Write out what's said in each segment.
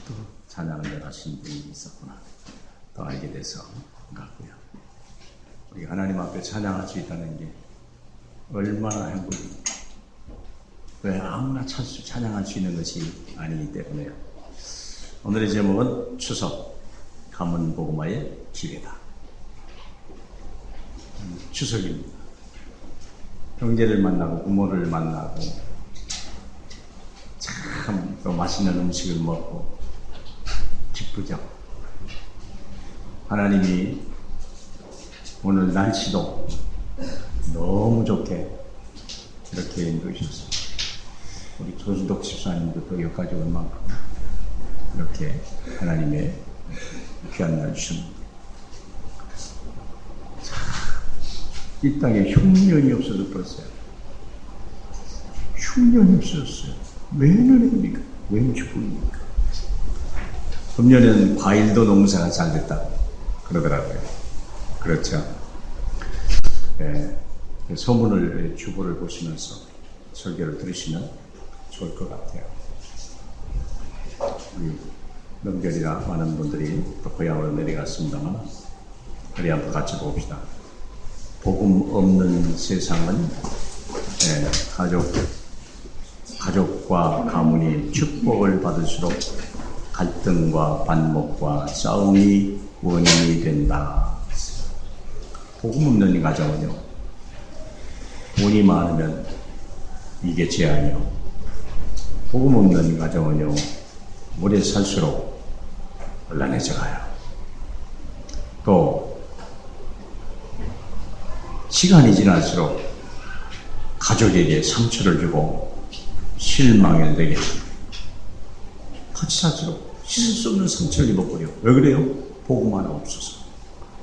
또 찬양을 잘하시는 분이 있었구나 또 알게 돼서 반갑고요. 우리 하나님 앞에 찬양할 수 있다는 게 얼마나 행복입니까? 왜 아무나 찬양할 수 있는 것이 아니기 때문에요. 오늘의 제목은 추석 가문복음화의 기회다. 추석입니다. 형제를 만나고 부모를 만나고 참 또 맛있는 음식을 먹고 기쁘죠. 하나님이 오늘 날씨도 너무 좋게 이렇게 인도하셨어요. 우리 조수덕 집사님도 또 여기까지 올 만큼 이렇게 하나님의 귀한 날 주십니다. 이 땅에 흉년이 없어졌어요. 흉년이 없어졌어요. 왜 은혜입니까? 왜 축복입니까? 금년에는 과일도 농사가 잘 됐다 그러더라고요. 그렇죠. 네, 소문을 주보를 보시면서 설교를 들으시면 좋을 것 같아요. 우리 명절이라 많은 분들이 또 고향으로 내려갔습니다만 우리 한번 같이 봅시다. 복음 없는 세상은 가족과 가문이 축복을 받을수록 갈등과 반목과 싸움이 원인이 된다. 복음 없는 가정은요, 돈이 많으면 이게 재앙이요. 복음 없는 가정은요, 오래 살수록 혼란해져 가요. 또 시간이 지날수록 가족에게 상처를 주고 실망을 내게 합니다. 같이 살수록 씻을 수 없는 상처를 입어버려. 왜 그래요? 복음 하나 없어서.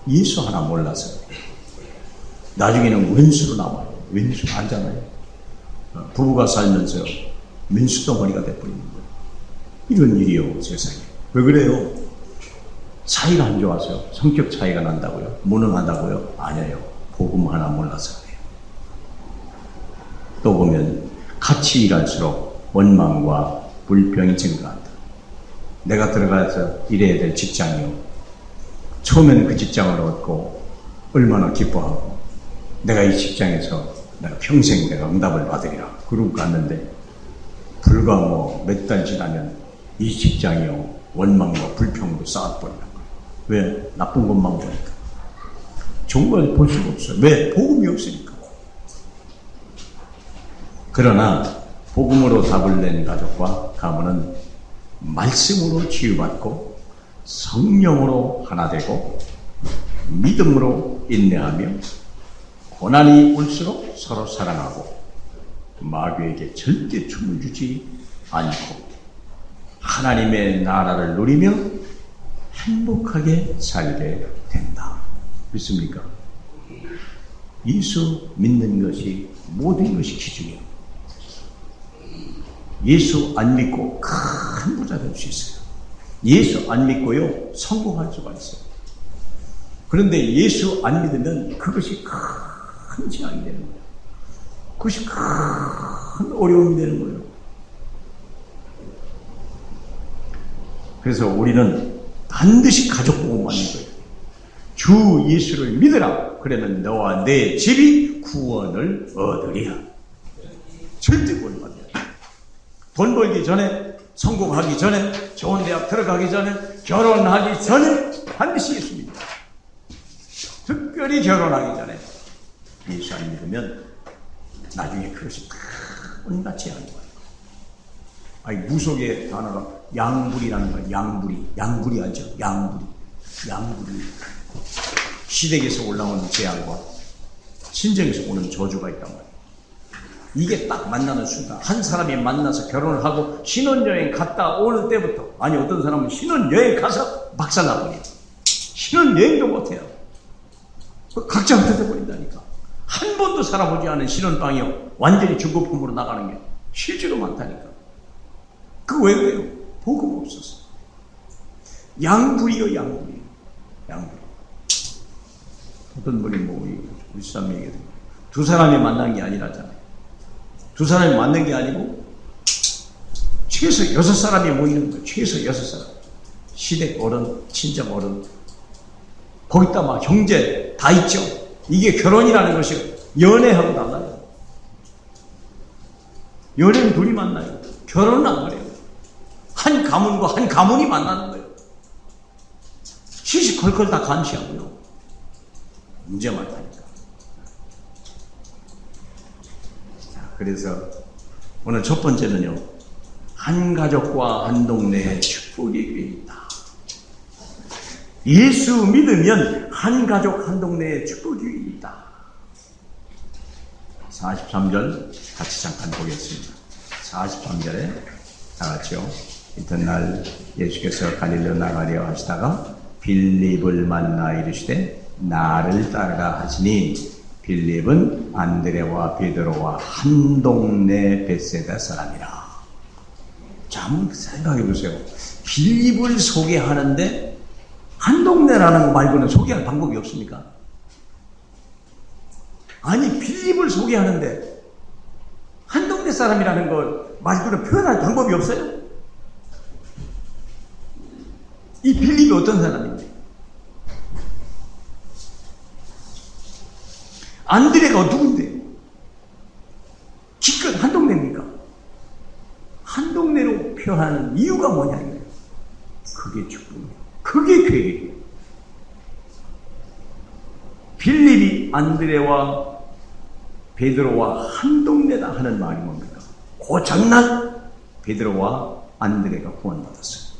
예수 하나 몰라서. 나중에는 원수로 남아요. 원수 알잖아요. 부부가 살면서 민수 덩어리가 돼버리는 거예요. 이런 일이요, 세상에. 왜 그래요? 사이가 안 좋아서요. 성격 차이가 난다고요? 무능하다고요? 아니에요. 복음 하나 몰라서 그래요. 또 보면 같이 일할수록 원망과 불평이 증가한다. 내가 들어가서 일해야 될 직장이요. 처음에는 그 직장을 얻고 얼마나 기뻐하고 내가 이 직장에서 내가 평생 내가 응답을 받으리라 그러고 갔는데 불과 몇 달 지나면 이 직장이요. 원망과 불평으로 쌓아버리는 거예요. 왜? 나쁜 것만 보니까. 좋은 걸 볼 수가 없어요. 왜? 복음이 없으니까. 그러나 복음으로 답을 낸 가족과 가문은 말씀으로 치유받고 성령으로 하나 되고 믿음으로 인내하며 고난이 올수록 서로 사랑하고 마귀에게 절대 춤을 주지 않고 하나님의 나라를 누리며 행복하게 살게 된다. 믿습니까? 예수 믿는 것이 모든 것이 기준이에요. 예수 안 믿고 큰 부자 될 수 있어요. 예수 안 믿고요, 성공할 수가 있어요. 그런데 예수 안 믿으면 그것이 큰 재앙이 되는 거예요. 그것이 큰 어려움이 되는 거예요. 그래서 우리는 반드시 가족 복음 받는 거예요. 주 예수를 믿으라. 그러면 너와 내 집이 구원을 얻으리라. 절대 구원 받아야 돼. 돈 벌기 전에, 성공하기 전에, 좋은 대학 들어가기 전에, 결혼하기 전에 반드시 예수 믿어야 돼. 특별히 결혼하기 전에 예수 안 믿으면 나중에 그것이 온갖 재앙이 와요. 아니, 무속의 단어가 양불이라는 거예요. 양불이 알죠? 양불이. 시댁에서 올라오는 재앙과 친정에서 오는 저주가 있단 말이에요. 이게 딱 만나는 순간, 한 사람이 만나서 결혼을 하고 신혼여행 갔다 오는 때부터, 아니 어떤 사람은 신혼여행 가서 박살나버려요. 신혼여행도 못해요. 각자 흩어져버린다니까. 한 번도 살아보지 않은 신혼방이요, 완전히 중고품으로 나가는 게 실제로 많다니까. 그거 왜 그래요? 복음 없어서. 양불이요. 어떤 분이 우리 사람 얘기해요. 두 사람이 만난 게 아니라잖아요. 두 사람이 만난 게 아니고 최소 6사람이 모이는 거예요. 최소 6사람. 시댁 어른, 친정 어른. 거기다 막 형제 다 있죠. 이게 결혼이라는 것이 연애하고 달라요. 연애는 둘이 만나요. 결혼은 안 그래요. 한 가문과 한 가문이 만나는 거예요. 시시콜콜 다 감시하고요. 문제 많다니까. 자, 그래서 오늘 첫 번째는요. 한 가족과 한 동네에 축복이 있다. 예수 믿으면 한 가족 한 동네에 축복이 있다. 43절 같이 잠깐 보겠습니다. 43절에 나갔죠. 이튿날 예수께서 갈릴리로 나가려 하시다가 빌립을 만나 이르시되 나를 따르라 하시니 빌립은 안드레와 베드로와 한 동네 벳세다 사람이라. 자, 한번 생각해 보세요. 빌립을 소개하는데 한 동네라는 거 말고는 소개할 방법이 없습니까? 아니, 빌립을 소개하는데 한 동네 사람이라는 걸 말고는 표현할 방법이 없어요? 이 빌립이 어떤 사람인데? 안드레가 누군데? 기껏 한 동네입니까? 한 동네로 표현하는 이유가 뭐냐 이거예요. 그게 축복이에요. 그게 계획이에요. 빌립이 안드레와 베드로와 한 동네다 하는 말이 뭡니까? 그 전날 베드로와 안드레가 구원받았어요.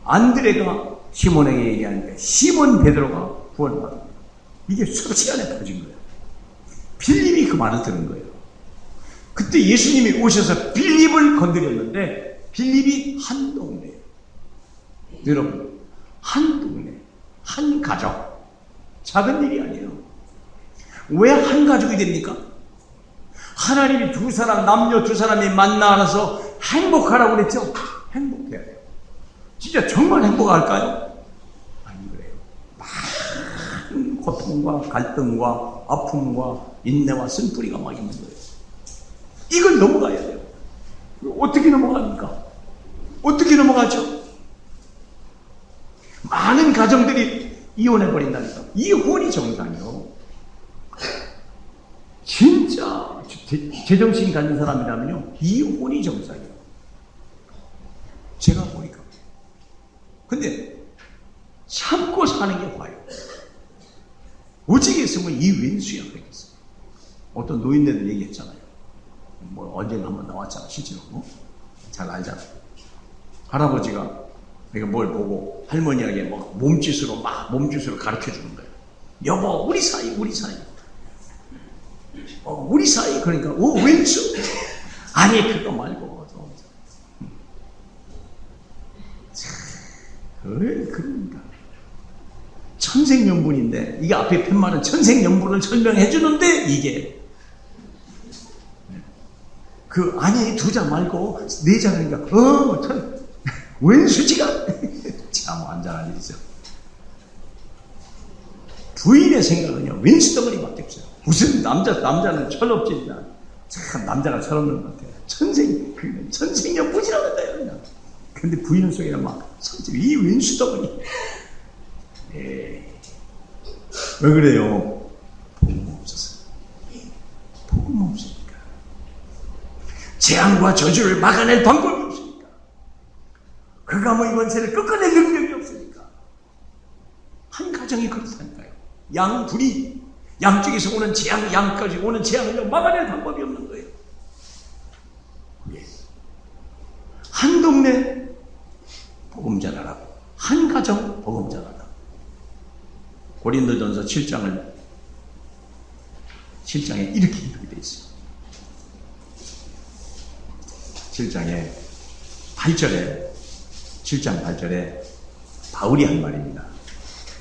안드레가 시몬에게 얘기하니까 시몬 베드로가 구원받았어요. 이게 섭시간에 퍼진 거예요. 빌립이 그 말을 들은 거예요. 그때 예수님이 오셔서 빌립을 건드렸는데 빌립이 한 동네예요. 여러분, 한 동네, 한 가족. 작은 일이 아니에요. 왜 한 가족이 됩니까? 하나님이 두 사람, 남녀 두 사람이 만나서 행복하라고 그랬죠? 행복해야 돼요. 진짜 정말 행복할까요? 아니, 그래요. 많은 고통과 갈등과 아픔과 인내와 쓴뿌리가 막 있는 거예요. 이걸 넘어가야 돼요. 어떻게 넘어갑니까? 어떻게 넘어가죠? 많은 가정들이 이혼해버린다니까. 이혼이 정상이요. 진짜 제정신 가진 사람이라면요, 이혼이 정상이에요. 제가 보니까. 근데 참고 사는 게 과요. 오직에 있으면 이 왼수야 그랬겠어요. 어떤 노인네들 얘기했잖아요. 뭐 언젠가 한번 나왔잖아, 실제로. 잘 알잖아. 할아버지가 내가 뭘 보고 할머니에게 막 몸짓으로 가르쳐 주는 거예요. 여보, 우리 사이. 우리 사이. 그러니까, 왼수. 아니, 그거 말고. 그러니까. 천생연분인데, 이게 앞에 팻말은 천생연분을 설명해 주는데, 이게. 아니, 두 자 말고, 네 자 그러니까, 왼수지가 참 완전한 일이죠. 부인의 생각은요, 왼수 덩어리밖에 없어요. 무슨 남자는 철없지나 참 남자가 철없는 것 같아요. 천생연분이라고 한다요, 그냥. 근데 부인 속에는 막 이 왼수 덩어리. 왜 그래요? 복음 없었어요. 복음 없으니까. 재앙과 저주를 막아낼 방법이 없으니까. 그 가뭄 권세를 꺾어낼 능력이 없으니까. 한 가정이 그렇다니까요. 양둘이 양쪽에서 오는 재앙, 양까지 오는 재앙을 막아낼 방법이 없는 거예요. 예. 한 동네 복음 전하라고, 한 가정 복음 전하라고. 고린도전서 7장에 이렇게 기록이 되어 있어요. 7장에 8절에 7장 8절에 바울이 한 말입니다.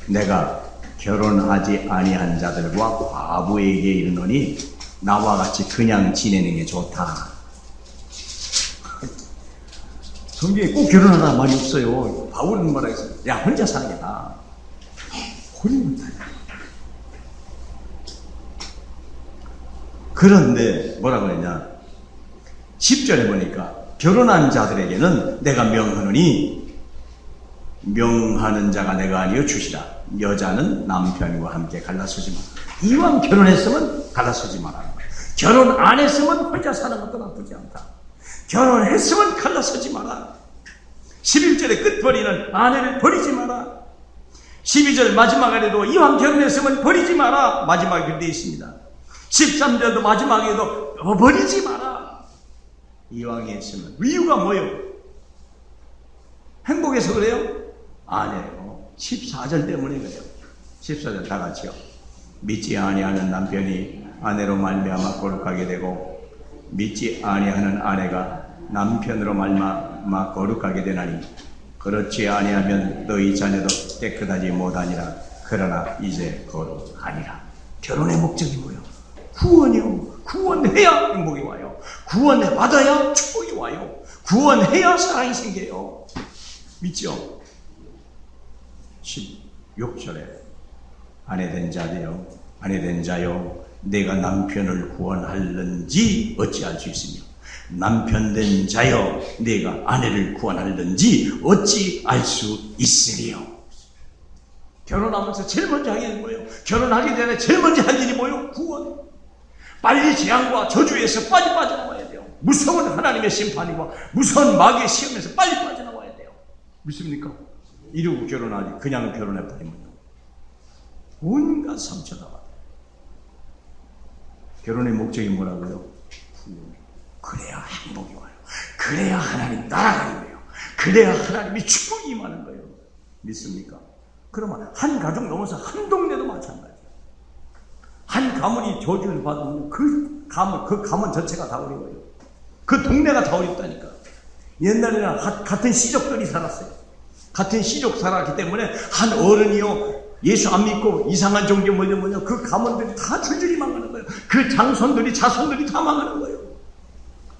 내가 결혼하지 아니한 자들과 과부에게 이르노니 나와 같이 그냥 지내는 게 좋다. 성경에 꼭 결혼하라는 말이 없어요. 바울은 뭐라 했어요? 야, 혼자 사는 게 나아. 혼인 못하냐. 그런데 뭐라고 했냐? 10절에 보니까 결혼한 자들에게는 내가 명하노니 명하는 자가 내가 아니요 주시라. 여자는 남편과 함께 갈라서지 마라. 이왕 결혼했으면 갈라서지 마라. 결혼 안 했으면 혼자 사는 것도 나쁘지 않다. 결혼했으면 갈라서지 마라. 11절의 끝버리는 아내를 버리지 마라. 12절 마지막에도 이왕 결혼했으면 버리지 마라. 마지막에 그렇게 되어 있습니다. 13절도 마지막에도 버리지 마라. 이왕 했으면. 이유가 뭐예요? 행복해서 그래요? 아니에요. 14절 때문에 그래요. 14절 다 같이요. 믿지 아니하는 남편이 아내로 말미암아 거룩하게 되고 믿지 아니하는 아내가 남편으로 말미암아 거룩하게 되나니 그렇지 아니하면 너희 자녀도 깨끗하지 못하니라. 그러나 이제 거룩하니라. 결혼의 목적이 뭐예요? 구원이요. 구원해야 행복이 와요. 구원받아야 축복이 와요. 구원해야 사랑이 생겨요. 믿죠? 16절에 아내된 자여 내가 남편을 구원할는지 어찌할 수 있으며 남편된 자여 내가 아내를 구원할는지 어찌 알 수 있으리요. 결혼하면서 제일 먼저 하게 되는 거예요. 결혼하기 전에 제일 먼저 할 일이 뭐예요? 구원. 빨리 재앙과 저주에서 빨리 빠져나와야 돼요. 무서운 하나님의 심판이고 무서운 마귀의 시험에서 빨리 빠져나와야 돼요. 믿습니까? 이러고 결혼하지 그냥 결혼해버리면요 온갖 상처가 와요. 결혼의 목적이 뭐라고요? 그래야 행복이 와요. 그래야 하나님 따라가는 거예요. 그래야 하나님이 축복이 임하는 거예요. 믿습니까? 그러면 한 가족 넘어서 한 동네도 마찬가지예요. 한 가문이 저주를 받으면 그 가문 전체가 다 어려워요. 그 동네가 다 어렵다니까. 옛날에는 같은 시족들이 살았어요. 같은 시족 살았기 때문에 한 어른이요 예수 안 믿고 이상한 종교 뭐냐 그 가문들이 다 줄줄이 망하는 거예요. 그 장손들이 자손들이 다 망하는 거예요.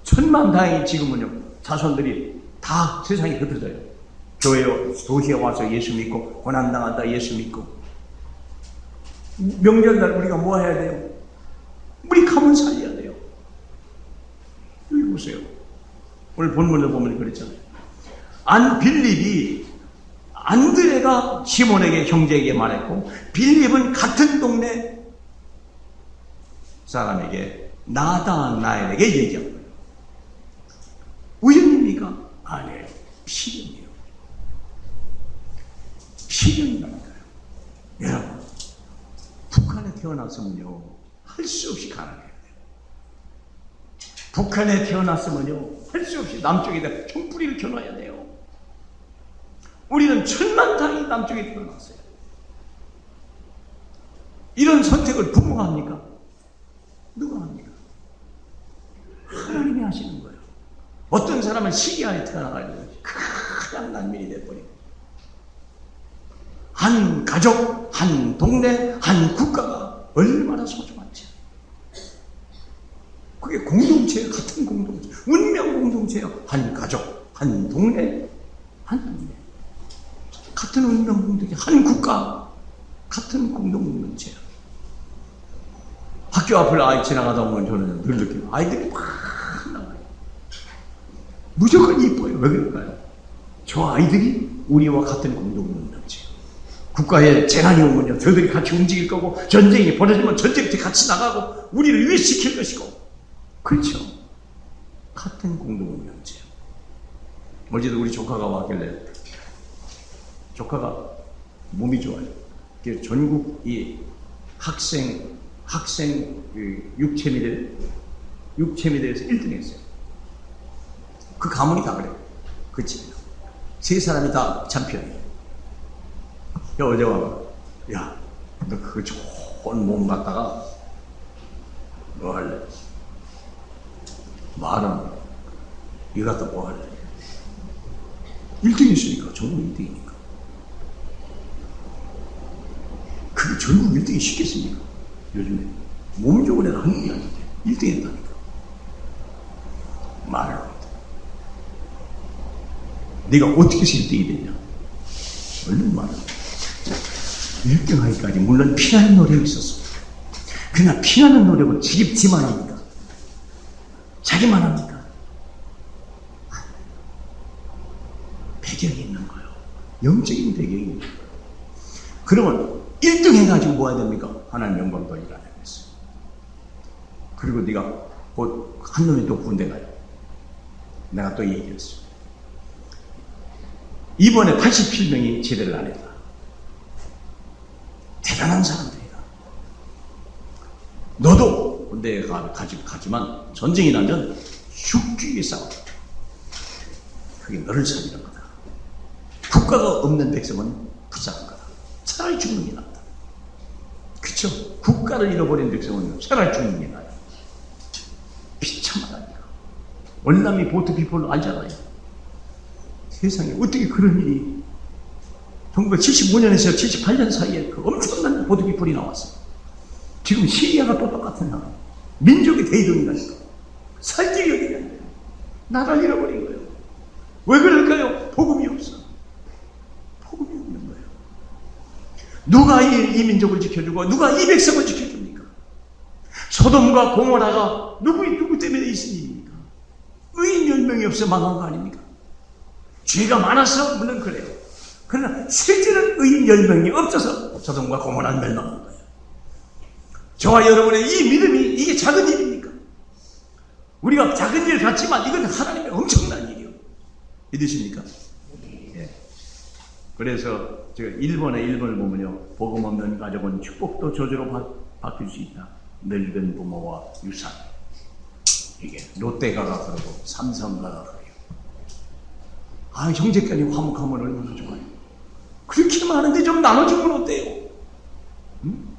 천만다행히 지금은요 자손들이 다 세상에 흩어져요. 도시에 와서 예수 믿고 고난당한다 예수 믿고. 명절날 우리가 뭐 해야 돼요? 우리 가문 살려야 돼요. 여기 보세요. 오늘 본문을 보면 그랬잖아요. 빌립이 안드레가 시몬에게 형제에게 말했고 빌립은 같은 동네 사람에게 나다나엘에게 얘기한 거예요. 우연입니까? 아니에요. 필연이에요. 필연이랍니다. 여러분 북한에 태어났으면요 할 수 없이 가난해야 돼요. 북한에 태어났으면요 할 수 없이 남쪽에다 총뿌리를 겨눠야 돼요. 우리는 천만다행히 남쪽에 태어났어요. 이런 선택을 부모가 합니까? 누가 합니까? 하나님이 하시는 거예요. 어떤 사람은 시리아에 태어나가지고 그냥 난민이 돼버리고 한 가족, 한 동네, 한 국가가 얼마나 소중한지. 그게 공동체예요. 같은 공동체. 운명 공동체예요. 한 가족, 한 동네, 한 동네. 같은 운명 공동체, 한 국가, 같은 공동체예요. 학교 앞을 아이 지나가다 보면 저는 늘 느끼고 아이들이 막 나와요. 무조건 이뻐요. 왜 그럴까요? 저 아이들이 우리와 같은 공동체예요. 국가에 재난이 오면요 저들이 같이 움직일 거고 전쟁이 벌어지면 전쟁터에 같이 나가고 우리를 위해시킬 것이고. 그렇죠. 같은 공동체예요. 어제도 우리 조카가 왔길래 조카가 몸이 좋아요. 전국 이 학생 육체미대에서 1등 했어요. 그 가문이 다 그래요. 그 집이요. 세 사람이 다 챔피언이에요. 어제 와봐. 야, 너 그 좋은 몸 갖다가 뭐 할래? 말은 이거 갖다 뭐 할래? 1등 했으니까 전국 1등이니까. 그게 전국 1등이 쉽겠습니까? 요즘에 몸 좋은 애가 한국이 아닌데 1등 했다니까. 말을 못해. 네가 어떻게 해서 1등이 됐냐? 얼른 말을 못해. 1등 하기까지 물론 피나는 노력이 있었어. 그러나 피나는 노력은 지만 합니까? 자기만 합니까? 안 배경이 있는 거예요. 영적인 배경이 있는 거예요. 그러면 1등 해가지고 뭐 해야 됩니까? 하나님 영광 돌리라는 거였어요. 그리고 네가 곧 한 놈이 또 군대 가요. 내가 또 얘기했어요. 이번에 87명이 제대를 안 했다. 대단한 사람들이다. 너도 군대에 가지만 전쟁이 나면 죽기 위해 싸워. 그게 너를 살리는 거다. 국가가 없는 백성은 불쌍한 거다. 차라리 죽는 게 낫다. 그쵸? 국가를 잃어버린 백성은 차라리 죽는 게 나아요. 비참하다니까. 월남이 보트피플 알잖아요. 세상에 어떻게 그런 일이 1975년에서 78년 사이에 그 엄청난 보트피플이 나왔어요. 지금 시리아가 또 똑같은 상황. 민족의 대이동이라니까. 살 길이 어디냐. 나라를 잃어버린 거예요. 왜 그럴까요? 복음이 없어. 복음이 없는 거예요. 누가 이 민족을 지켜주고 누가 이 백성을 지켜줍니까? 소돔과 고모라가 누구 때문에 있은 일입니까? 의인 10명이 없어 망한 거 아닙니까? 죄가 많아서 물론 그래요. 그러나 실제는 의인 10명이 없어서 소돔과 고모라는 멸망한 거예요. 저와 여러분의 이 믿음이 이게 작은 일입니까? 우리가 작은 일 같지만 이건 하나님의 엄청난 일이요. 믿으십니까? 예. 그래서 제가 일본을 보면요. 복음 없는 가족은 축복도 저주로 바뀔 수 있다. 늙은 부모와 유산. 이게 롯데가가 그러고 삼성가가 그래요. 아, 형제간이 화목하면 얼마나 좋아요. 그렇게 많은데 좀 나눠주면 어때요? 응?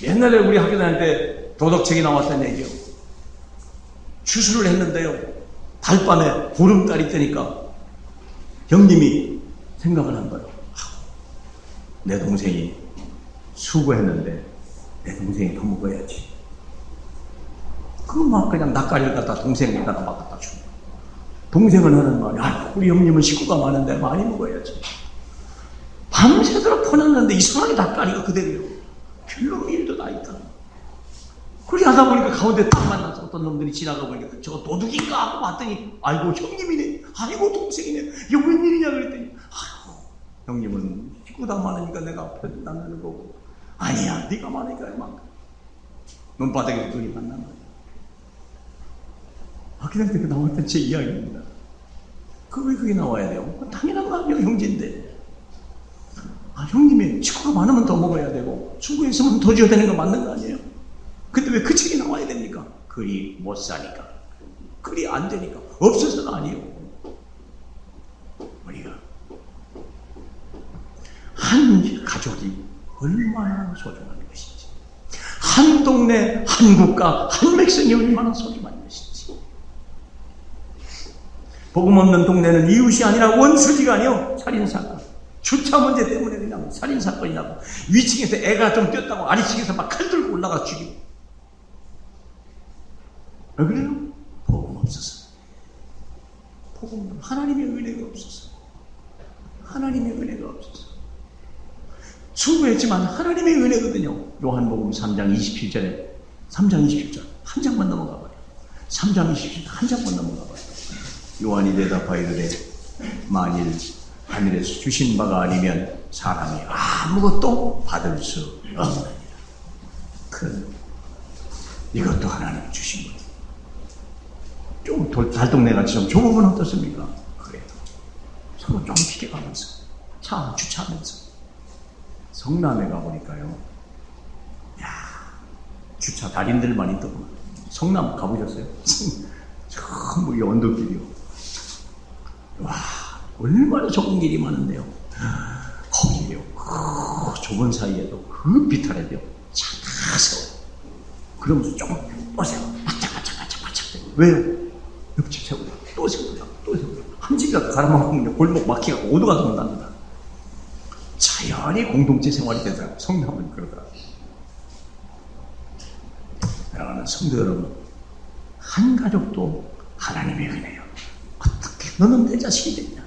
옛날에 우리 학교 다닐 때 도덕책이 나왔다는 얘기요. 추수를 했는데요. 달밤에 보름달이 뜨니까 형님이 생각을 한 거예요. 내 동생이 수고했는데 내 동생이 더 먹어야지. 그거 막 그냥 낯가리를 갖다 동생에다가 막 갖다 주고. 동생은 하는 말이, 우리 형님은 식구가 많은데 많이 먹어야지. 밤새도록 퍼놨는데 이상하게 낯가리가 그대로요. 별로 일도 나 있다. 그리 하다 보니까 가운데 딱 만나서 어떤 놈들이 지나가 보니까 저거 도둑인가 하고 봤더니 아이고 형님이네. 아이고 동생이네. 이거 웬일이냐 그랬더니 아이고 형님은 식구가 많으니까 내가 앞에도 나가는 거고 아니야 네가 많으니까 이만큼. 눈바닥에 눈이 만난 거야. 학교다닐 때 나왔던 제 이야기입니다. 왜 그게 나와야 돼요? 당연한 거 아니에요, 형제인데. 형님이 식구가 많으면 더 먹어야 되고, 친구 있으면 더 줘야 되는 거 맞는 거 아니에요? 근데 왜 그 책이 나와야 됩니까? 그리 못 사니까. 그리 안 되니까. 없어서는 아니에요. 우리가. 한 가족이 얼마나 소중한 것인지. 한 동네, 한 국가, 한 백성이 얼마나 소중한 것인지. 복음 없는 동네는 이웃이 아니라 원수지가 아니요 살인사건. 주차 문제 때문에 그냥 살인사건이 나고 위층에서 애가 좀 뛰었다고 아래층에서 막 칼 들고 올라가 죽이고. 왜 그래요? 복음 없어서. 복음 하나님의 은혜가 없어서. 하나님의 은혜가 없어서. 수고했지만 하나님의 은혜거든요. 요한복음 3장 27절에 3장 27절 한 장만 넘어가 봐요. 3장 27절 한 장만 넘어가 봐요. 요한이 대답하여 이르되 만일 하늘에서 주신 바가 아니면 사람이 아무것도 받을 수 없느니라. 이것도 하나님 주신 거예요. 좀 달동네같이 좀 좁으면 어떻습니까? 그래도 서로 좀 비켜가면서 차 주차하면서 성남에 가보니까요. 주차 달인들만 있더구만. 성남 가보셨어요? 전부 이 언덕길이요. 와, 얼마나 좁은 길이 많은데요. 거기에요. 그 좁은 사이에도 그 비탈에도요. 차가 세워요. 그러면서 조금 또 세워. 바짝바짝. 왜요? 옆집 세우다. 또 세우다. 한 집이라도 가라막으면 골목 막히고 오도가 도는답니다. 자연히 공동체 생활이 되더라고요. 성남은 그러더라고요. 사랑하는 성도 여러분, 한 가족도 하나님의 은혜요. 어떻게 너는 내 자식이 됐냐?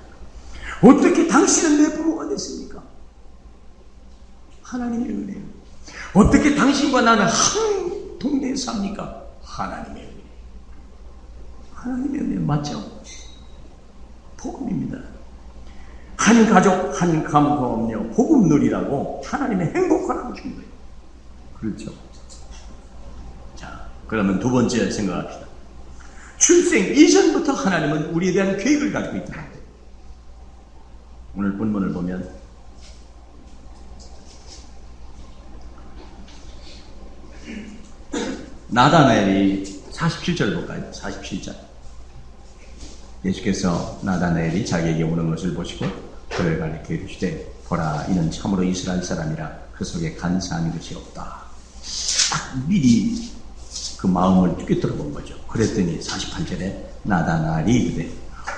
어떻게 당신은 내 부모가 됐습니까? 하나님의 은혜요. 어떻게 당신과 나는 한 동네에 삽니까? 하나님의 은혜. 하나님의 은혜 맞죠? 복음입니다. 한 가족 한 감동하며 복음 누리라고 하나님의 행복하라고 준 거예요. 그렇죠. 자, 그러면 두 번째 생각합시다. 출생 이전부터 하나님은 우리에 대한 계획을 가지고 있다는 거예요. 오늘 본문을 보면 나다나엘이 47절 볼까요? 47절. 예수께서 나다나엘이 자기에게 오는 것을 보시고 그를 가리켜 이르시되 보라 이는 참으로 이스라엘 사람이라 그 속에 간사한 것이 없다. 딱 미리 그 마음을 꿰뚫어 본 거죠. 그랬더니 48절에 나다나엘이 이르되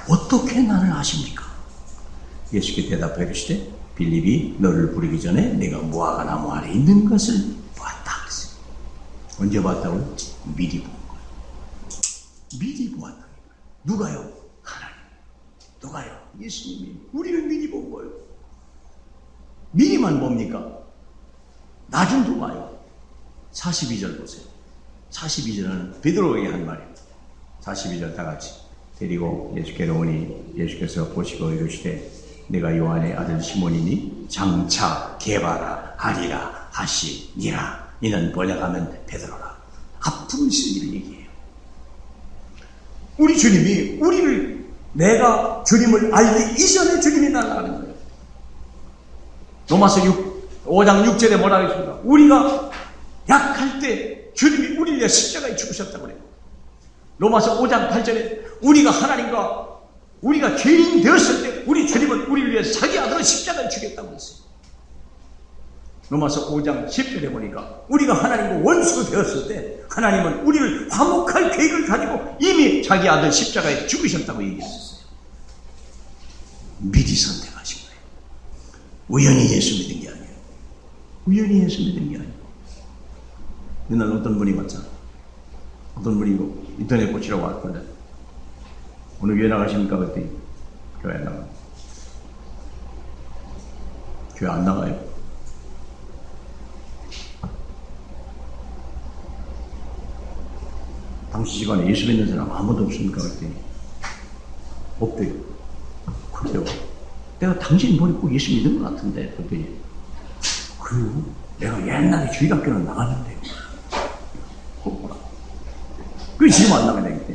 어떻게 나를 아십니까? 예수께 대답하여 이르시되 빌립이 너를 부르기 전에 내가 무화과 나무 아래 있는 것을 보았다. 그랬어요. 언제 봤다고요? 미리 본 거예요. 미리 보았다. 누가요? 하나님. 누가요? 예수님이 우리를 미리 본 거예요. 미리만 봅니까? 나중도 봐요. 42절 보세요. 42절은 베드로에게 한 말이에요. 42절 다 같이. 데리고 예수께로 오니 예수께서 보시고 이르시되 내가 요한의 아들 시몬이니 장차 게바라 하리라 하시니라. 이는 번역하면 베드로라. 앞으로 있을 일을 얘기해요. 우리 주님이 내가 주님을 알기 이전에 주님이 나를 아는 거예요. 로마서 5장 6절에 뭐라고 했습니까? 우리가 약할 때 주님이 우리를 위해 십자가에 죽으셨다고 그래요. 로마서 5장 8절에 우리가 죄인 되었을 때 우리 주님은 우리를 위해 자기 아들을 십자가에 죽였다고 했어요. 로마서 5장 10절에 보니까 우리가 하나님과 원수가 되었을 때 하나님은 우리를 화목할 계획을 가지고 이미 자기 아들 십자가에 죽으셨다고 얘기했었어요. 미리 선택하신 거예요. 우연히 예수 믿은 게 아니에요. 우연히 예수 믿은 게 아니에요. 옛날 어떤 분이 왔잖아. 어떤 분이 인터넷 고치라고 왔거든. 오늘 교회 나가십니까? 그랬더니 교회 안 나가요. 교회 안 나가요. 당시 집안에 예수 믿는 사람 아무도 없습니까? 그랬더니 없대요. 그래요. 내가 당신 보니 꼭 예수 믿은 것 같은데. 그랬더니 그래요? 내가 옛날에 주일학교는 나갔는데 그 지금 안 나가냐 그때.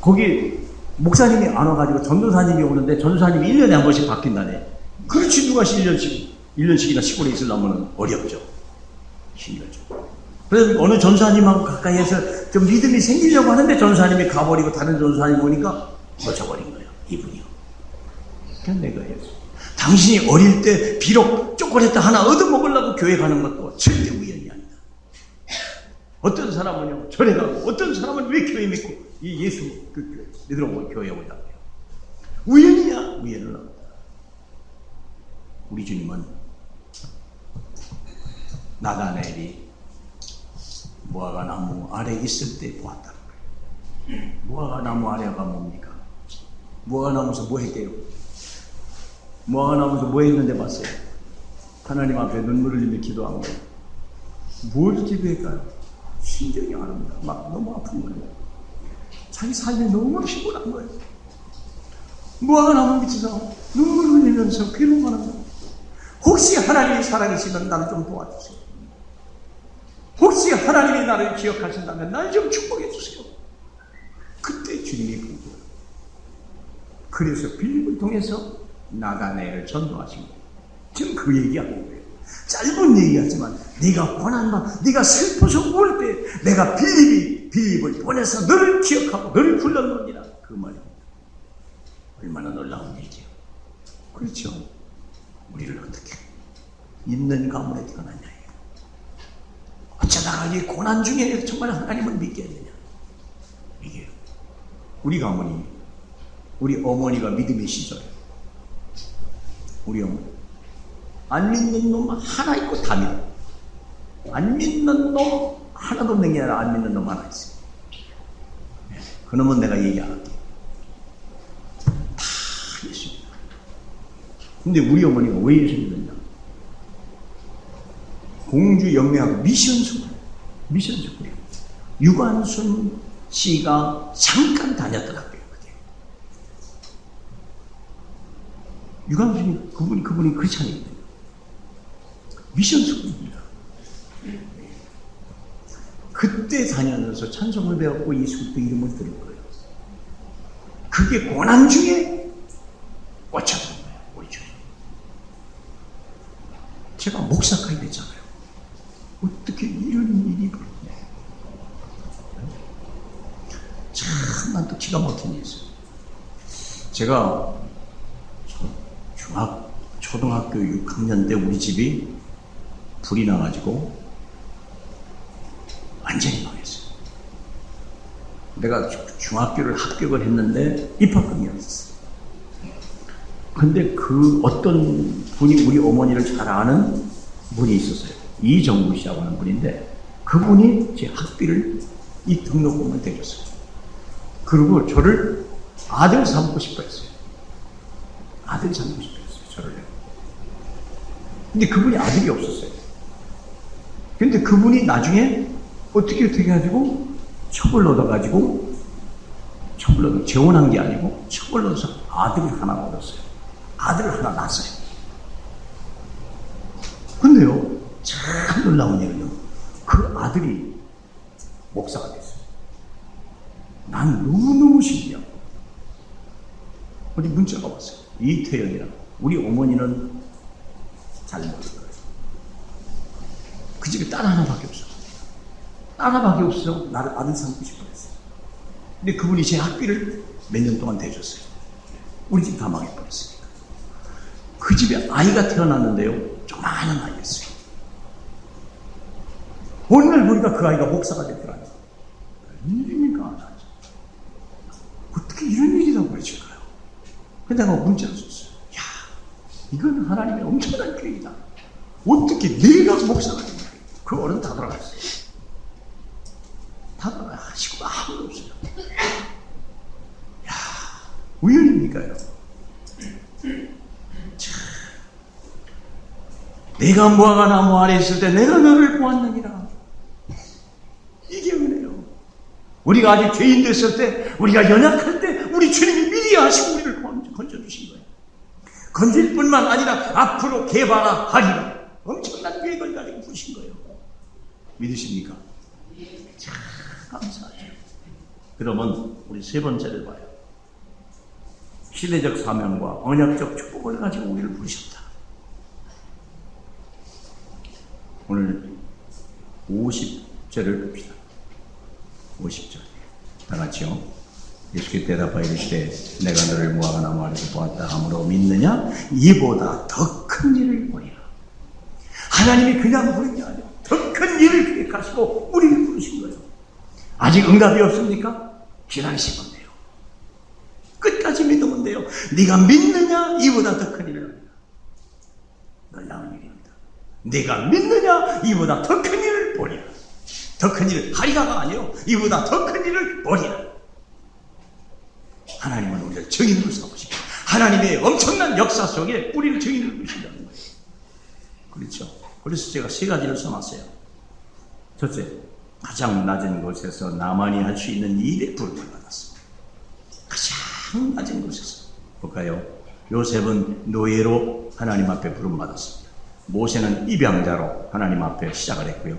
거기 목사님이 안 와가지고 전도사님이 오는데 전도사님이 1년에 한 번씩 바뀐다네. 그렇지 누가 1년씩이나 시골에 있으려면 어렵죠. 힘들죠. 그래서 어느 전도사님하고 가까이에서 좀 믿음이 생기려고 하는데 전도사님이 가버리고 다른 전도사님 보니까 놓쳐버린 거예요. 이분이요. 그냥 내가 했어. 당신이 어릴 때 비록 초콜릿 하나 얻어먹으려고 교회 가는 것도 절대 우연이 아니다. 어떤 사람은요 절에 가고 어떤 사람은 왜 교회 믿고 이 예수 믿으러 교회에 오다. 우연이야? 우연은 없다. 우리 주님은 나다나엘이 무화과 나무 아래 있을 때 보았다. 무화과 나무 아래가 뭡니까? 무화과 나무에서 뭐 했대요? 무화과 나무에서 뭐 했는데 봤어요? 하나님 앞에 눈물을 흘리며 기도한 거예요. 뭘 기도했까요? 심정이 아름다. 막 너무 아픈 거예요. 자기 삶이 너무 피곤한 거예요. 무화과 나무 밑에서 눈물을 흘리면서 괴로워하는 거예요. 혹시 하나님이 살아계시면 나를 좀 도와주세요. 혹시 하나님이 나를 기억하신다면 날 좀 축복해 주세요. 그때 주님이 본 거예요. 그래서 빌립을 통해서 나다나엘을 전도하신 거예요. 지금 그 얘기하는 거예요. 짧은 얘기하지만 네가 고난받, 네가 슬퍼서 울 때 내가 빌립을 보내서 너를 기억하고 너를 불렀느니라. 그 말입니다. 얼마나 놀라운 얘기예요. 그렇죠. 우리를 어떻게 있는 가문에 태어났냐. 어쩌다가 이 고난 중에 정말 하나님을 믿겠느냐. 이게 우리 가문이 우리 어머니가 믿음의 시절, 우리 어머니 안 믿는 놈 하나 있고 다 믿어. 안 믿는 놈 하나도 없는 게 아니라 안 믿는 놈 하나 있어요. 그놈은 내가 얘기 안 할게. 다 예수 믿어. 근데 우리 어머니가 왜 예수 믿느냐? 공주 영매하고 미션스쿨이에요. 유관순 씨가 잠깐 다녔던 학교예요. 유광준이 그분이 그렇지 않아요. 미션 스쿨입니다. 그때 다니면서 찬송을 배웠고 예수 그리스도 이름을 들은 거예요. 그게 고난 중에 꽂혀든 거예요. 우리 주님. 제가 목사까지 됐잖아요. 어떻게 이런 일이 벌어지냐. 참, 난 또 기가 막힌 일이 있어요. 제가 초등학교 6학년 때 우리 집이 불이 나가지고 완전히 망했어요. 내가 중학교를 합격을 했는데 입학금이었어요. 근데 그 어떤 분이 우리 어머니를 잘 아는 분이 있었어요. 이정구 씨라고 하는 분인데 그분이 제 학비를 이 등록금을 대줬어요. 그리고 저를 아들 삼고 싶어 했어요. 아들 삼고 싶어 했어요. 저를. 근데 그분이 아들이 없었어요. 근데 그분이 나중에 어떻게 해가지고 첩을 얻어가지고 재혼한 게 아니고 첩을 얻어서 아들을 하나 얻었어요. 아들을 하나 낳았어요. 근데요, 참 놀라운 일은요, 그 아들이 목사가 됐어요. 난 너무너무 신기하고. 어디 문자가 왔어요. 이태영이라고. 우리 어머니는 잘 모를 거예요. 그 집에 딸 하나밖에 없어. 딸 하나밖에 없어서 나를 아들 삼고 싶어 했어요. 근데 그분이 제 학비를 몇 년 동안 대줬어요. 우리 집 다 망해버렸으니까. 그 집에 아이가 태어났는데요, 조그마한 아이였어요. 어느 날 보니까 그 아이가 목사가 됐더라고요. 웬일입니까? 어떻게 이런 일이 다 벌어질까요? 근데 내가 문자를 썼어요. 야, 이건 하나님의 엄청난 계획이다. 어떻게 내가 목사가 됐냐. 그 어른 다 돌아갔어요. 다 돌아가시고 아무도 없어요. 야, 우연입니까요? 참. 내가 무화과 나무 아래 있을 때 내가 너를 보았느니라. 이게 은혜요. 우리가 아직 죄인 됐을 때, 우리가 연약할 때 우리 주님이 미리 하시고 우리를 건져주신 거예요. 건질 뿐만 아니라 앞으로 개발하리라. 엄청난 계획을 가지고 부르신 거예요. 믿으십니까? 참 감사하죠. 그러면 우리 세 번째를 봐요. 시대적 사명과 언약적 축복을 가지고 우리를 부르셨다. 오늘 50절을 봅시다. 50절. 다 같이요. 예수께 대답하여 이르시되 내가 너를 무화과 나무 아래서 보았다 함으로 믿느냐? 이보다 더 큰 일을 보리라. 하나님이 그냥 부른 게 아니라 더 큰 일을 계획하시고 우리를 부르신 거예요. 아직 응답이 없습니까? 기다리시면 돼요. 끝까지 믿으면 돼요. 네가 믿느냐? 이보다 더 큰 일을 하리라. 놀라운 일입니다. 네가 믿느냐? 이보다 더 큰 일을 보리라. 더 큰 일을 하리라가 아니에요. 이보다 더 큰 일을 보리라. 하나님은 우리를 증인으로 삼으시고 하나님의 엄청난 역사 속에 우리를 증인으로 두신다는 거예요. 그렇죠. 그래서 제가 세 가지를 써놨어요. 첫째, 가장 낮은 곳에서 나만이 할 수 있는 일에 부름을 받았습니다. 가장 낮은 곳에서. 볼까요? 요셉은 노예로 하나님 앞에 부름 받았습니다. 모세는 입양자로 하나님 앞에 시작을 했고요.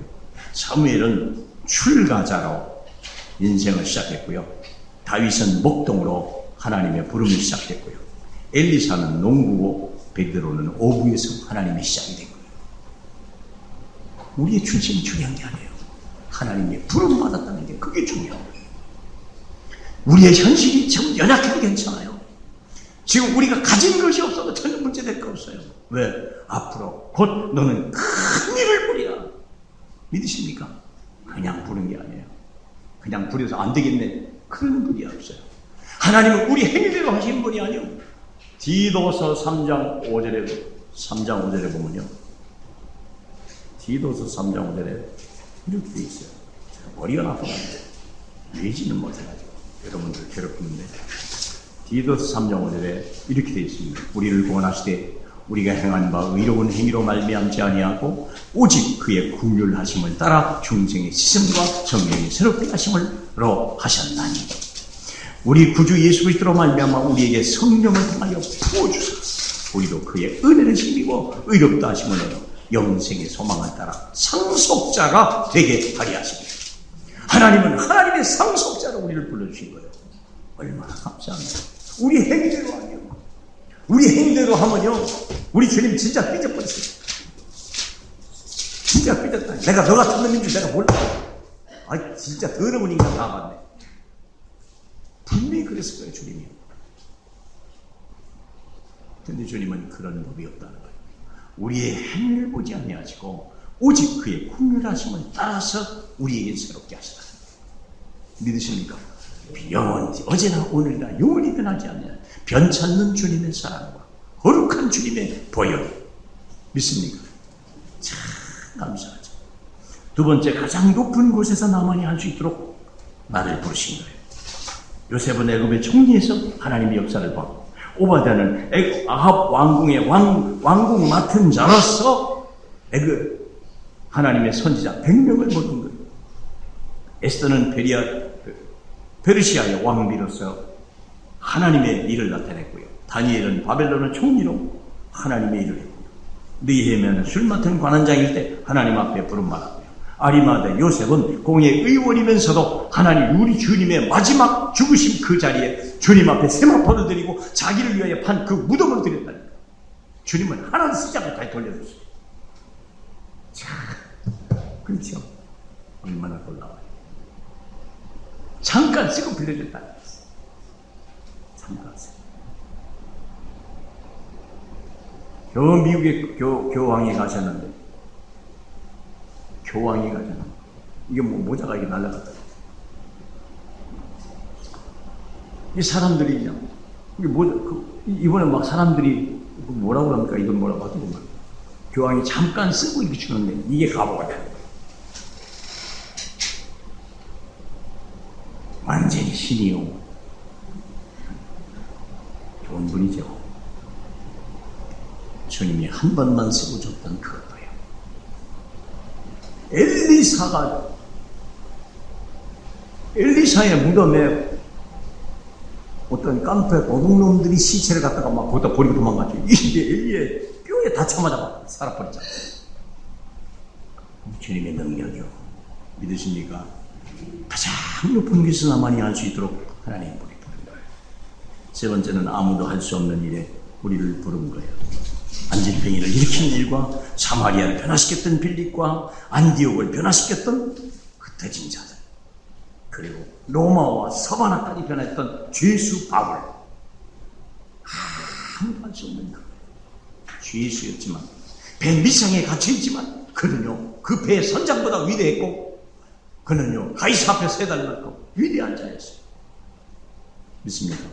사무엘은 출가자로 인생을 시작했고요. 다윗은 목동으로 하나님의 부름이 시작됐고요. 엘리사는 농부고 베드로는 어부에서 하나님의 시작이 된 거예요. 우리의 출신이 중요한 게 아니에요. 하나님의 부름 받았다는 게 그게 중요해요. 우리의 현실이 좀 연약해도 괜찮아요. 지금 우리가 가진 것이 없어도 전혀 문제될 거 없어요. 왜? 앞으로 곧 너는 큰 일을 보리라. 믿으십니까? 그냥 부른 게 아니에요. 그냥 부려서 안 되겠네. 그런 분이 없어요. 하나님은 우리 행위대로 하시는 분이 아니에요. 디도서 3장 5절에 보면요. 디도서 3장 5절에 이렇게 돼 있어요. 머리가 나빠가지고 외지는 못해가지고 여러분들 괴롭히는데 디도서 3장 5절에 이렇게 돼 있습니다. 우리를 구원하시되 우리가 행한 바 의로운 행위로 말미암지 아니하고 오직 그의 긍휼하심을 따라 중생의 시선과 성령의 새롭게 하심으로 하셨나니 우리 구주 예수 그리스도로 말미암아 우리에게 성령을 통하여 부어주소서. 우리도 그의 은혜를 힘입어 의롭다 하심으로 영생의 소망을 따라 상속자가 되게 하리 하십니다. 하나님은 하나님의 상속자로 우리를 불러주신 거예요. 얼마나 감사합니다. 우리 행대로 하며, 우리 행대로 하면요, 우리 주님 진짜 삐져버렸어요. 진짜 삐졌다. 내가 너 같은 놈인 줄 내가 몰라. 아, 진짜 더러운 인간 다 봤네. 분명히 그랬을 거예요, 주님이. 근데 주님은 그런 법이 없다는 거예요. 우리의 행위를 보지 아니하시고 오직 그의 긍휼하심을 따라서 우리에게 새롭게 하시다. 믿으십니까? 영원히 어제나 오늘이나 영원히 변하지 않는 변찮는 주님의 사랑과 거룩한 주님의 보혈 믿습니까? 참 감사하죠. 두 번째, 가장 높은 곳에서 나만이 할 수 있도록 나를 부르신 거예요. 요셉은 애굽의 총리에서 하나님의 역사를 보고, 오바댜는 아합 왕궁의 왕궁 맡은 자로서 하나님의 선지자 100명을 모은 거예요. 에스더는 페르시아의 왕비로서 하나님의 일을 나타냈고요. 다니엘은 바벨론의 총리로 하나님의 일을 했고요. 느헤미야는 술 맡은 관원장일 때 하나님 앞에 부름받았고요. 아리마대 요셉은 공의 의원이면서도 하나님 우리 주님의 마지막 죽으심 그 자리에 주님 앞에 세마포를 드리고 자기를 위하여 판 그 무덤을 드렸다니까. 주님은 하나도 쓰지 않고 다 돌려줬어요. 자, 그렇죠? 얼마나 놀라워요. 잠깐 쓰고 빌려줬다는 거예요. 잠깐 쓰고. 미국에 교황이 가셨는데, 이게 모자가 이게 날라갔다. 이 사람들이 그냥, 이번에 막 사람들이 뭐라고 합니까? 이건 뭐라고 하더니 교황이 잠깐 쓰고 이렇게 주는데, 이게 가보가 되는 거예요. 완전히 신이요. 좋은 분이죠. 주님이 한 번만 쓰고 줬던 그것도요. 엘리사의 무덤에 어떤 깡패 도둑놈들이 시체를 갖다가 막 거기다 버리고 도망갔죠. 이게 엘리의 뼈에 닿자마자 살아버렸잖아요. 주님의 능력이요. 믿으십니까? 가장 높은 곳에서 나만이 할 수 있도록 하나님 우리 부른 거예요. 세 번째는 아무도 할 수 없는 일에 우리를 부른 거예요. 안진뱅이를 일으킨 일과 사마리아를 변화시켰던 빌립과 안디옥을 변화시켰던 흩어진 자들, 그리고 로마와 서바나까지 변했던 죄수 바울, 아무도 할 수 없는 거예요. 죄수였지만 배 밑상에 갇혀있지만 그는요 그 배의 선장보다 위대했고 그는요 가이사 앞에 세달렸고 위대한 자였어요. 믿습니까?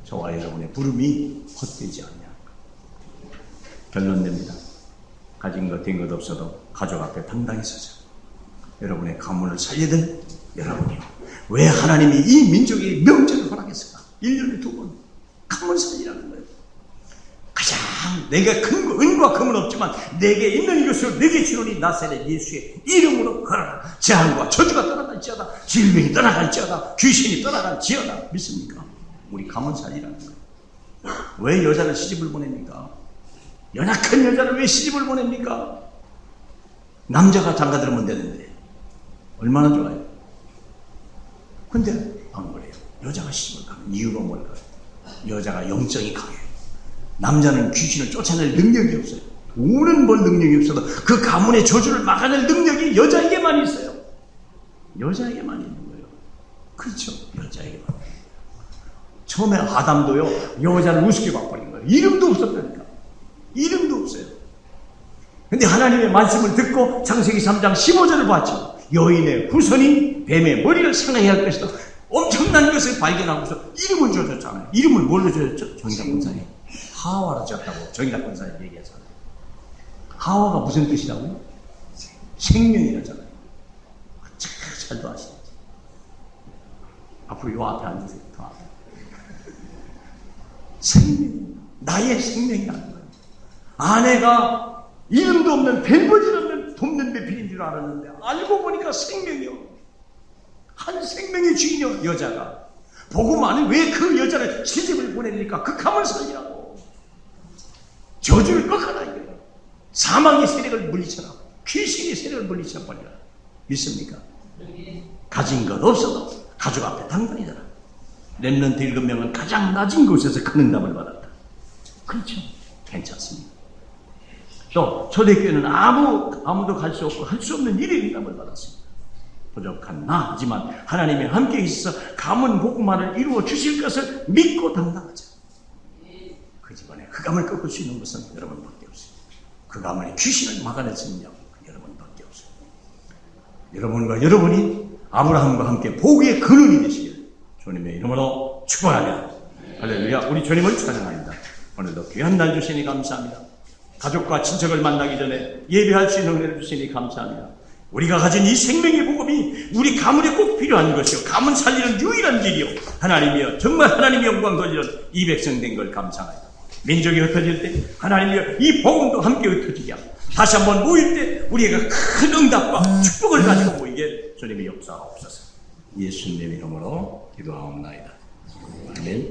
저와 여러분의 부름이 헛되지 않냐. 결론 냅니다. 가진 것 된 것 없어도 가족 앞에 당당히 서자. 여러분의 가문을 살리든 여러분이요. 왜 하나님이 이 민족에 명절을 허락했을까? 1년에 2번 가문 살리라는 거예요. 가장 내게 큰 거, 은과 금은 없지만 내게 있는 이것으로 내게 주노니 나사렛 예수의 이름으로 걸어라. 재앙과 저주가 떠나갈지어다. 질병이 떠나갈지어다. 귀신이 떠나갈지어다. 믿습니까? 우리 가문 살리라는 거예요. 왜 여자를 시집을 보냅니까? 연약한 여자를 왜 시집을 보냅니까? 남자가 장가 들으면 되는데 얼마나 좋아요. 근데 안 그래요. 여자가 시집을 가는 이유가 뭘까요? 여자가 영적이 강해요. 남자는 귀신을 쫓아낼 능력이 없어요. 돈은 벌 능력이 없어도 그 가문의 저주를 막아낼 능력이 여자에게만 있어요. 여자에게만 있는 거예요. 그렇죠? 여자에게만. 처음에 아담도요 여자를 우습게 봐버린 거예요. 이름도 없었다니까. 이름도 없어요. 근데 하나님의 말씀을 듣고 창세기 3장 15절을 봤죠. 여인의 후손이 뱀의 머리를 상하게 할 것이다. 엄청난 것을 발견하고서 이름을 줘줬잖아요. 이름을 뭘로 줘줬죠? 정의답 권사님. 하와로 줬다고 정의답 권사님 얘기하잖아요. 하와가 무슨 뜻이라고요? 생명이라잖아요. 잘도 아시죠? 앞으로 요 앞에 앉으세요. 더 앞에. 생명, 나의 생명이라는 거예요. 아내가 이름도 없는 뱀버질 없는 돕는 배필인 줄 알았는데 알고 보니까 생명이요. 한 생명의 주인이요. 여자가 복음 안에 왜 그 여자를 시집을 보냅니까? 그 가문 살리라고. 저주를 꺾어라 이거예요. 사망의 세력을 물리쳐라. 귀신의 세력을 물리쳐버리라. 믿습니까? 가진 것 없어도 가족 앞에 당근이더라. 렘넌트 7명은 가장 낮은 곳에서 큰 응답을 받았다. 그렇죠. 괜찮습니다. 또 초대교회는 아무도 갈 수 없고 할 수 없는 일의 응답을 받았습니다. 부족한 나 하지만 하나님이 함께 있어서 가문 복음화를 이루어 주실 것을 믿고 당당하자. 그 집안에 흑암을 꺾을 수 있는 것은 여러분밖에 없습니다. 그 가문에 귀신을 막아낼 수 있는 여러분밖에 없습니다. 여러분과 여러분이 아브라함과 함께 복의 근원이 되시길 주님의 이름으로 축원하며 할렐루야. 우리 주님을 찬양합니다. 오늘도 귀한 날 주시니 감사합니다. 가족과 친척을 만나기 전에 예배할 수 있는 은혜를 주시니 감사합니다. 우리가 가진 이 생명의 복음이 우리 가문에 꼭 필요한 것이요, 가문 살리는 유일한 길이요, 하나님이여 정말 하나님의 영광 돌리는 이 백성 된 걸 감사합니다. 민족이 흩어질 때 하나님이여 이 복음도 함께 흩어지게 하고 다시 한번 모일 때 우리가 큰 응답과 축복을 가지고 모이게 주님의 역사가 없어서 예수님의 이름으로 기도하옵나이다. 아멘.